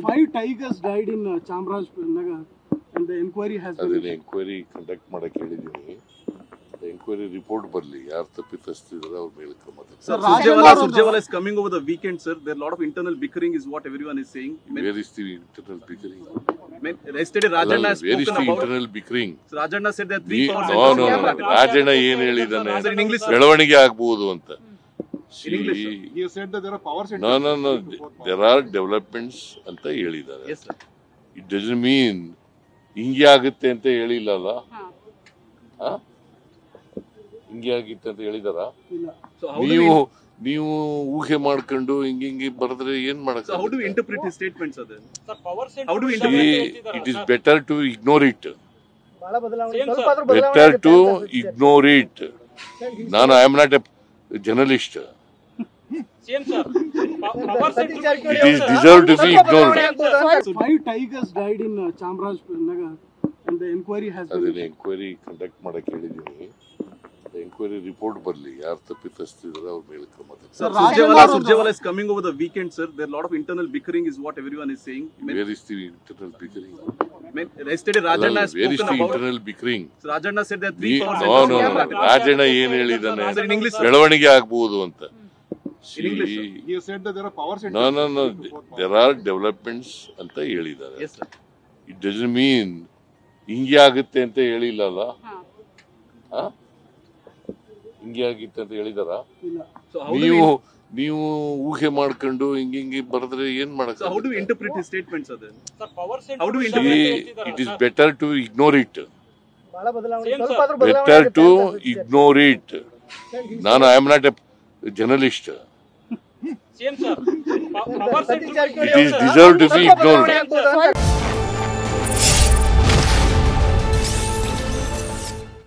5 tigers died in Chamarajanagar, and the inquiry has been. ಅದನ್ನ enquiry conduct ಮಾಡಕ್ಕೆ ಹೇಳಿದ್ದೀನಿ. Enquiry report ಬರಲಿ, ಯಾರು ತಪ್ಪಿತಸ್ಥರಿದ್ದಾರೆ ಅವ್ರ ಮೇಲೆ ಕ್ರಮ ತಗೊಳ್ಳಿ. Surjewala is coming over the weekend, sir. There are a lot of internal bickering, is what everyone is saying. Where is the internal bickering? Yesterday, Rajanna has Where is spoken the about. internal bickering? So Rajanna said that 3 power No, no, no. Rajanna ಏನ್ ಹೇಳಿದಾನೆ, ಬೆಳವಣಿಗೆ ಆಗ್ಬಹುದು ಅಂತ. You said that there are power centers. No, no, no. There are developments ಅಂತ ಹೇಳಿದ್ದಾರೆ. Yes, sir. It doesn't mean ಹಿಂಗೆ ಆಗುತ್ತೆ ಅಂತ ಹೇಳಿಲ್ಲಲ್ಲ. ಹಿಂಗೆ ಆಗಿತ್ತು ಅಂತ ಹೇಳಿದಾರ? ನೀವು ಊಹೆ ಮಾಡ್ಕೊಂಡು ಹಿಂಗೆ ಬರೆದ್ರೆ ಏನ್ ಮಾಡಕ್? So how do we interpret his statements, sir? How do we interpret? It is better to ignore it. Better to ignore it. I am not a journalist. Same, sir. Power center. It is deserved to be ignored. 5 tigers died in Chamarajanagar, and the inquiry has been. ಅದನ್ನ enquiry conduct ಮಾಡಕ್ಕೆ ಹೇಳಿದ್ದೀನಿ. Enquiry report ಬರಲಿ, ಯಾರು ತಪ್ಪಿತಸ್ಥರಿದ್ದಾರೆ ಅವ್ರ ಮೇಲೆ ಕ್ರಮ ತಗೊಳ್ಳಿ. Surjewala is coming over the weekend, sir. There are a lot of internal bickering, is what everyone is saying. Where is the internal bickering? Yesterday, Rajanna has Where is spoken the about. internal bickering? So Rajanna said that 3 power No, no, centers. no. Rajanna ಏನ್ ಹೇಳಿದಾನೆ, Sir, in English, sir. ಬೆಳವಣಿಗೆ ಆಗ್ಬಹುದು ಅಂತ. You said that there are power centers. No, no, no. There are developments ಅಂತ ಹೇಳಿದ್ದಾರೆ. Yes, sir. It doesn't mean ಹಿಂಗೆ ಆಗುತ್ತೆ ಅಂತ ಹೇಳಿಲ್ಲಲ್ಲ. ಹಿಂಗೆ ಆಗಿತ್ತು ಅಂತ ಹೇಳಿದಾರ? So how do we ನೀವು ಊಹೆ ಮಾಡ್ಕೊಂಡು ಹಿಂಗೆ ಬರೆದ್ರೆ ಏನ್ ಮಾಡಕ್? So how do we interpret his statements, sir? Sir, power center. How do we interpret? It is better to ignore it. Same, sir. Better to ignore it. I am not a journalist. Same, sir. Power center. It is deserved to be ignored.